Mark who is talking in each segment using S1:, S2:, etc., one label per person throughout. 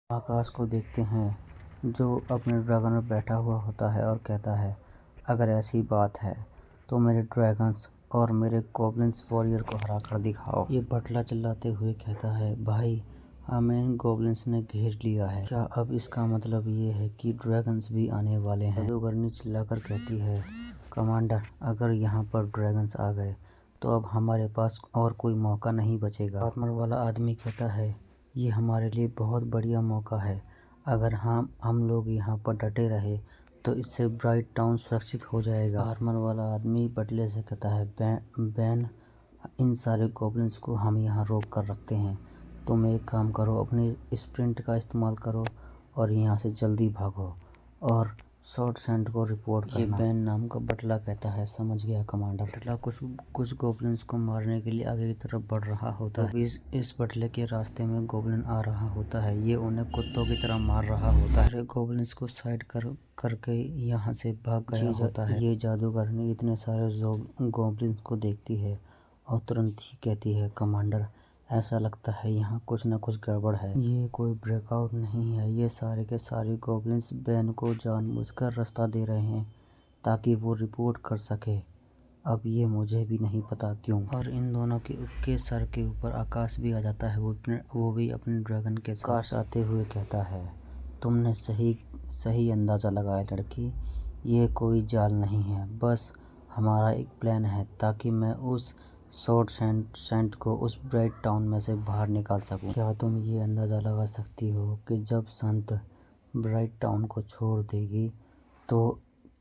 S1: आकाश को देखते हैं जो अपने ड्रैगन में बैठा हुआ होता है और कहता है, अगर ऐसी बात है तो मेरे ड्रैगन्स और मेरे गोब्लिन्स वॉरियर को हरा कर दिखाओ। ये बटला चिल्लाते हुए कहता है, भाई हमें इन गोब्लिन्स ने घेर लिया है। क्या अब इसका मतलब ये है कि ड्रैगन्स भी आने वाले हैं? जादूगरनी चिल्लाकर कहती है, कमांडर अगर यहाँ पर ड्रैगन्स आ गए तो अब हमारे पास और कोई मौका नहीं बचेगा। आर्मर वाला आदमी कहता है, ये हमारे लिए बहुत बढ़िया मौका है। अगर हम लोग यहाँ पर डटे रहे तो इससे ब्राइट टाउन सुरक्षित हो जाएगा। आर्मर वाला आदमी बटले से कहता है, बैन इन सारे गॉब्लिन्स को हम यहाँ रोक कर रखते हैं। तुम एक काम करो, अपनी स्प्रिंट का इस्तेमाल करो और यहाँ से जल्दी भागो और शॉर्ट सैंड को रिपोर्ट करना। ये बैन नाम का बटला कहता है, समझ गया कमांडर। बटला कुछ गोब्लिन्स को मारने के लिए आगे की तरफ बढ़ रहा होता है। इस बटले के रास्ते में गोब्लिन आ रहा होता है। ये उन्हें कुत्तों की तरह मार रहा होता है। गोब्लिन्स को साइड करके यहाँ से भाग गया होता है। ये जादूगरनी इतने सारे गोब्लिन्स को देखती है और तुरंत ही कहती है, कमांडर ऐसा लगता है यहाँ कुछ न कुछ गड़बड़ है। ये कोई ब्रेकआउट नहीं है। ये सारे के सारे गोब्लिन्स बैन को जानबूझकर रास्ता दे रहे हैं ताकि वो रिपोर्ट कर सके। अब ये मुझे भी नहीं पता क्यों। और इन दोनों के सर के ऊपर आकाश भी आ जाता है। वो भी अपने ड्रैगन के साथ आकाश आते हुए कहता है, तुमने सही अंदाज़ा लगाया लड़की। ये कोई जाल नहीं है, बस हमारा एक प्लान है ताकि मैं उस शॉर्ट सैंड को उस ब्राइट टाउन में से बाहर निकाल सकूं। क्या तुम ये अंदाज़ा लगा सकती हो कि जब संत ब्राइट टाउन को छोड़ देगी तो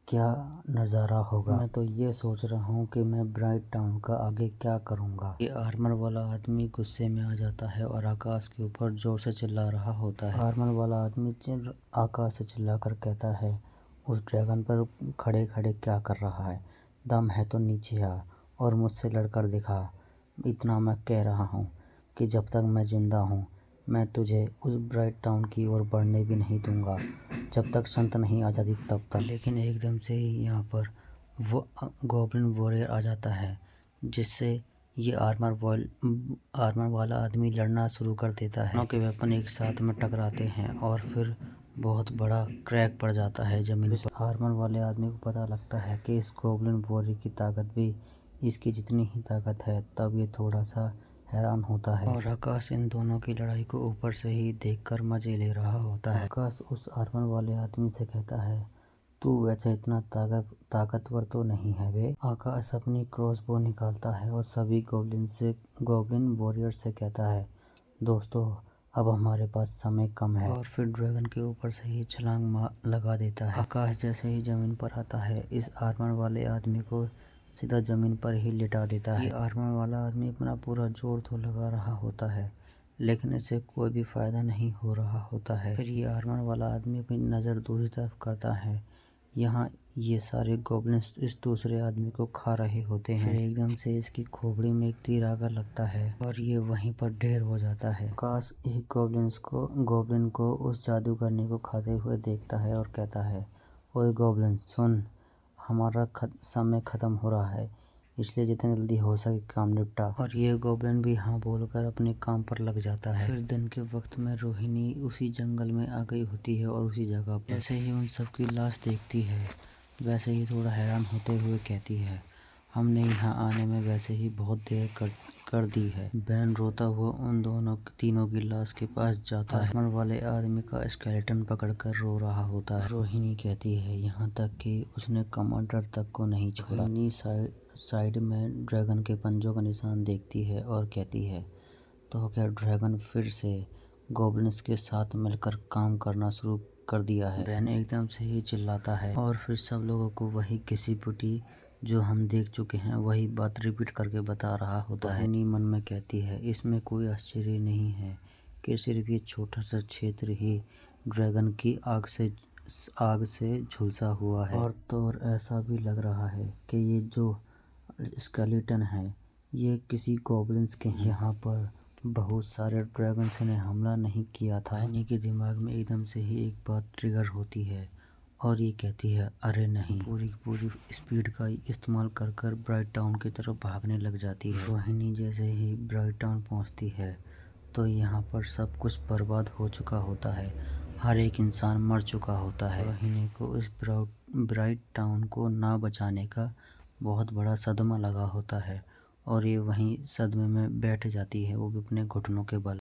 S1: क्या नज़ारा होगा? मैं तो ये सोच रहा हूँ कि मैं ब्राइट टाउन का आगे क्या करूँगा। ये आर्मर वाला आदमी गुस्से में आ जाता है और आकाश के ऊपर जोर से चिल्ला रहा होता है। आर्मर वाला आदमी आकाश से चिल्लाकर कहता है, उस ड्रैगन पर खड़े खड़े क्या कर रहा है? दम है तो नीचे आ और मुझसे लड़कर दिखा। इतना मैं कह रहा हूँ कि जब तक मैं जिंदा हूँ मैं तुझे उस ब्राइट टाउन की ओर बढ़ने भी नहीं दूंगा, जब तक संत नहीं आ जाती तब तक। लेकिन एकदम से ही यहाँ पर वो गॉब्लिन वॉरियर आ जाता है, जिससे ये आर्मर वाला आदमी लड़ना शुरू कर देता है। दोनों के वेपन एक साथ में टकराते हैं और फिर बहुत बड़ा क्रैक पड़ जाता है जमीन पर। आर्मर वाले आदमी को पता लगता है कि इस गॉब्लिन वॉरियर की ताकत भी इसकी जितनी ही ताकत है। तब ये थोड़ा सा हैरान होता है और आकाश इन दोनों की लड़ाई को ऊपर से ही देखकर मजे ले रहा होता है। आकाश उस आर्मर वाले आदमी से कहता है, तू वैसे इतना ताकतवर तो नहीं है बे। आकाश अपनी क्रॉसबो निकालता है और सभी गॉब्लिन वॉरियर से कहता है, दोस्तों अब हमारे पास समय कम है। और फिर ड्रैगन के ऊपर से ही छलांग लगा देता है। आकाश जैसे ही जमीन पर आता है, इस आर्मर वाले आदमी को सीधा जमीन पर ही लिटा देता है। ये आर्मर वाला आदमी अपना पूरा जोर तो लगा रहा होता है, लेकिन इससे कोई भी फायदा नहीं हो रहा होता है। फिर ये आर्मर वाला आदमी अपनी नज़र दूसरी तरफ करता है। यहाँ ये सारे गॉब्लिन्स इस दूसरे आदमी को खा रहे होते हैं। फिर एकदम से इसकी खोपड़ी में एक तीर आकर लगता है और ये वहीं पर ढेर हो जाता है। आकाश एक गॉब्लिन को उस जादूगरनी को खाते हुए देखता है और कहता है, ओए गॉब्लिन सुन, हमारा समय ख़त्म हो रहा है, इसलिए जितनी जल्दी हो सके काम निपटा। और ये गोब्लिन भी हाँ बोलकर अपने काम पर लग जाता है। फिर दिन के वक्त में रोहिणी उसी जंगल में आ गई होती है और उसी जगह पर जैसे ही उन सबकी लाश देखती है, वैसे ही थोड़ा हैरान होते हुए कहती है, हमने यहाँ आने में वैसे ही बहुत देर कर दी है। बैन रोता हुआ उन तीनों की लाश के पास जाता है। आर्मर वाले आदमी का स्केलेटन पकड़कर रो रहा होता है। रोहिणी कहती है, यहाँ तक कि उसने कमांडर तक को नहीं छोड़ा। रोहिणी साइड में ड्रैगन के पंजों का निशान देखती है और कहती है, तो क्या ड्रैगन फिर से गोब्लिन्स के साथ मिलकर काम करना शुरू कर दिया है? बैन एकदम से ही चिल्लाता है और फिर सब लोगों को वही घिसी-पिटी जो हम देख चुके हैं वही बात रिपीट करके बता रहा होता है। रोहिणी मन में कहती है, इसमें कोई आश्चर्य नहीं है कि सिर्फ ये छोटा सा क्षेत्र ही ड्रैगन की आग से झुलसा हुआ है। और तो और ऐसा भी लग रहा है कि ये जो स्केलेटन है ये किसी गॉब्लिन्स के हैं। यहाँ पर बहुत सारे ड्रैगन्स ने हमला नहीं किया था। रोहिणी के दिमाग में एकदम से ही एक बात ट्रिगर होती है और ये कहती है, अरे नहीं। पूरी स्पीड का इस्तेमाल कर ब्राइट टाउन की तरफ भागने लग जाती है। रोहिणी जैसे ही ब्राइट टाउन पहुँचती है तो यहाँ पर सब कुछ बर्बाद हो चुका होता है। हर एक इंसान मर चुका होता है। रोहिणी को इस ब्राइट टाउन को ना बचाने का बहुत बड़ा सदमा लगा होता है और ये वहीं सदमे में बैठ जाती है, वो भी अपने घुटनों के बल।